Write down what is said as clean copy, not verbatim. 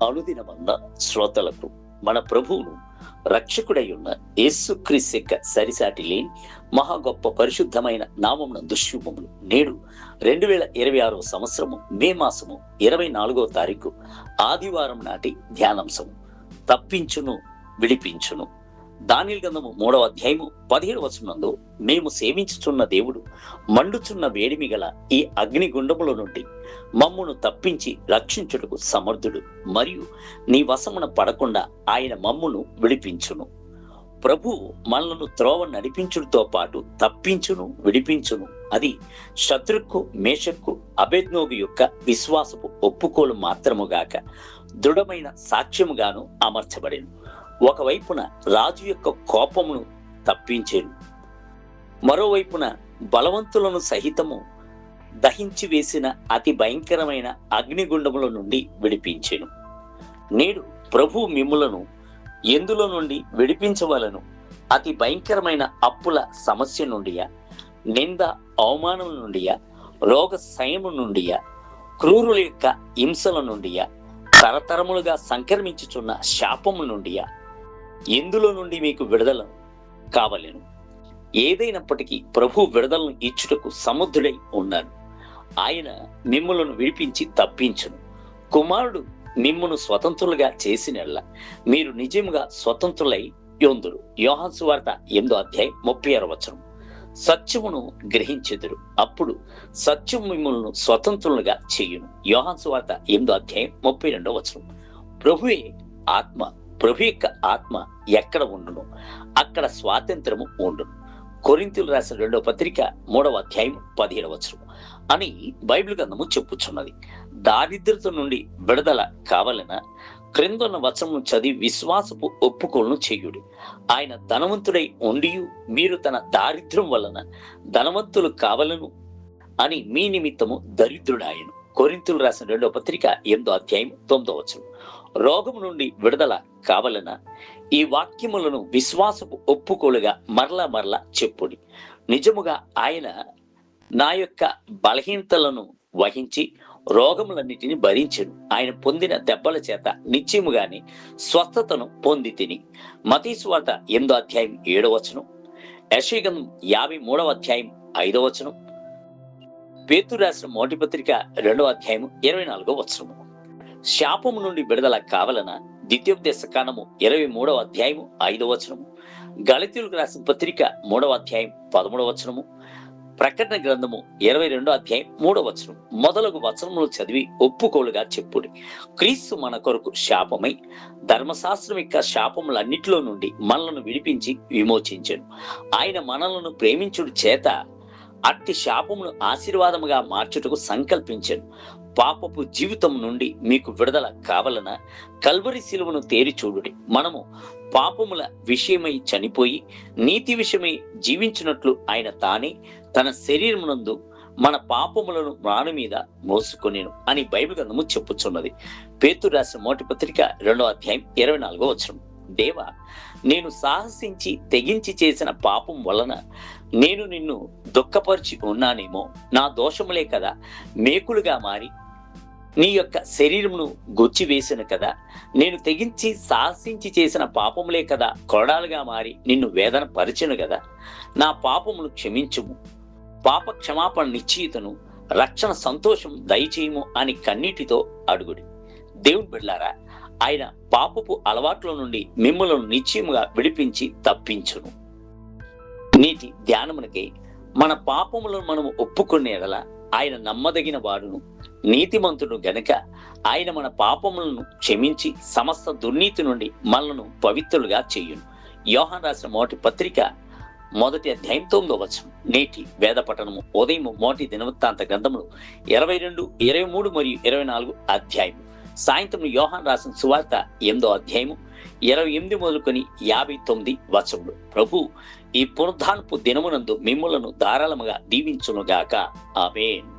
అనుదినమన్న శ్రోతలకు మన ప్రభువును రక్షకుడై ఉన్న యేసుక్రీస్తు యొక్క సరిసాటి లేని మహా గొప్ప పరిశుద్ధమైన నామమున దుష్యుభములు నేడు 2026 సంవత్సరము మే మాసము 24వ తారీఖు ఆదివారం నాటి ధ్యానాంశము తప్పించును విడిపించును. దానియేలు గ్రంథము 3వ అధ్యాయము 17వ వచనమందు మేము సేవించుచున్న దేవుడు మండుచున్న వేడిమి గల ఈ అగ్నిగుండముల నుండి మమ్మును తప్పించి రక్షించుటకు సమర్థుడు, మరియు నీ వశమున పడకుండా ఆయన మమ్మును విడిపించును. ప్రభువు మనలను త్రోవ నడిపించుడితో పాటు తప్పించును విడిపించును. అది శత్రుకు మేషకు అబేద్నోగు యొక్క విశ్వాసపు ఒప్పుకోలు మాత్రముగాక దృఢమైన సాక్ష్యముగాను అమర్చబడెను. ఒకవైపున రాజు యొక్క కోపమును తప్పించేను, మరోవైపున బలవంతులను సహితము దహించి వేసిన అతి భయంకరమైన అగ్నిగుండముల నుండి విడిపించెను. నేడు ప్రభు మిమ్ములను ఎందులో నుండి విడిపించవలను? అతి భయంకరమైన అప్పుల సమస్య నుండియా, నింద అవమానం నుండియా, రోగ సయము నుండియా, క్రూరుల యొక్క హింసల నుండియా, తరతరములుగా సంక్రమించుచున్న శాపము నుండియా, ఎందులో నుండి మీకు విడుదల కావలేను? ఏదైనప్పటికీ ప్రభు విడుదలను ఇచ్చుటకు సముద్రుడై ఉన్నాడు. ఆయన మిమ్ములను విడిపించి తప్పించును. కుమారుడు మిమ్మును స్వతంత్రులుగా చేసినెల్లా మీరు నిజంగా స్వతంత్రులై యోందురు. యోహాను సువార్త 8వ అధ్యాయం 36వ వచనం. సత్యమును గ్రహించెదరు, అప్పుడు సత్యం మిమ్ములను స్వతంత్రులుగా చేయును. యోహాను సువార్త 8వ అధ్యాయం 32వ వచనం. ప్రభువే ఆత్మ, ప్రభు యొక్క ఆత్మ ఎక్కడ ఉండును అక్కడ స్వాతంత్రము ఉండును. కొరింథీయులకు రాసిన 2వ పత్రిక 3వ అధ్యాయం 17వ వచనం అని బైబిల్ గ్రంథము చెప్పుచున్నది. దారిద్ర్యత నుండి విడుదల కావాలన క్రిందన్న వచనము చదివి విశ్వాసపు ఒప్పుకోలను చేయుడి. ఆయన ధనవంతుడై ఉండి మీరు తన దారిద్ర్యం వలన ధనవంతులు కావలను అని మీ నిమిత్తము దరిద్రుడాయను. కొరింథీయులకు రాసిన 2వ పత్రిక 8వ అధ్యాయం 9వ వచనం. రోగము నుండి విడుదల కావలన ఈ వాక్యములను విశ్వాసపు ఒప్పుకోలుగా మరలా చెప్పుడి. నిజముగా ఆయన నా యొక్క బలహీనతలను వహించి రోగములన్నిటిని భరించెను. ఆయన పొందిన దెబ్బల చేత నిశ్చయముగానే స్వస్థతను పొంది తిని. మత్తయి సువార్త 8వ అధ్యాయం 7వ వచనం, యెషయా గ్రంథం 53వ అధ్యాయం 5వ వచనం, పేతురు రాసిన మొదటి పత్రిక 2వ అధ్యాయం 24వ వచనము. శాపము నుండి విడుదల కావలన ద్వితీయోపదేశకాండము 23వ అధ్యాయము 5వ వచనము, గలతీయులకు రాసిన పత్రిక 3వ అధ్యాయం 13వ వచనము, ప్రకటన గ్రంథము 22వ అధ్యాయం 3వ వచనం మొదలగు వచనములు చదివి ఒప్పుకోలుగా చెప్పుడి. క్రీస్తు మన కొరకు శాపమై ధర్మశాస్త్రం యొక్క శాపములన్నిటిలో నుండి మనలను విడిపించి విమోచించెను. ఆయన మనలను ప్రేమించుడు చేత అట్టి శాపమును ఆశీర్వాదముగా మార్చుటకు సంకల్పించెను. పాపపు జీవితం నుండి మీకు విడుదల కావలన కల్వరి శిలువను తేరి చూడుడి. మనము పాపముల విషయమై చనిపోయి నీతి విషయమై జీవించినట్లు ఆయన తానే తన శరీరమునందు మన పాపములను మ్రాను మీద మోసుకొనెను అని బైబిల్ గ్రంథము చెప్పుచున్నది. పేతురు రాసిన మొదటి పత్రిక 2వ అధ్యాయం 24వ వచనం. దేవా, నేను సాహసించి తెగించి చేసిన పాపం వలన నేను నిన్ను దుఃఖపరిచి ఉన్నానేమో. నా దోషములే కదా మేకులుగా మారి నీ యొక్క శరీరమును గొచ్చివేసిన కదా. నేను తెగించి సాహసించి చేసిన పాపములే కదా కొరడాలుగా మారి నిన్ను వేదన పరిచెను కదా. నా పాపమును క్షమించుము, పాప క్షమాపణ నిశ్చయితను, రక్షణ సంతోషం దయచేయము అని కన్నీటితో అడుగుడి. దేవుని బిడ్డలారా, ఆయన పాపపు అలవాట్ల నుండి మిమ్మలను నిశ్చయముగా విడిపించి తప్పించును. నీటి ధ్యానమునకై మన పాపములను మనము ఒప్పుకునే ఎడల ఆయన నమ్మదగిన వాడును నీతిమంతుడు గనుక ఆయన మన పాపములను క్షమించి సమస్త దుర్నీతి నుండి మనలను పవిత్రులుగా చేయును. యోహాను రాసిన మొదటి పత్రిక 1వ అధ్యాయం 9వ వచనం. నేటి వేద పఠనము ఉదయం మొదటి దినవృత్తాంత గ్రంథములు 22, 23 మరియు 24 అధ్యాయము. సాయంత్రం యోహాను రాసిన సువార్త 8వ అధ్యాయము 28 మొదలుకొని 59 వచనములు. ప్రభు ఈ పునరుద్ధానపు దినమునందు మిమ్ములను ధారాళముగా దీవించునుగాక. ఆమేన్.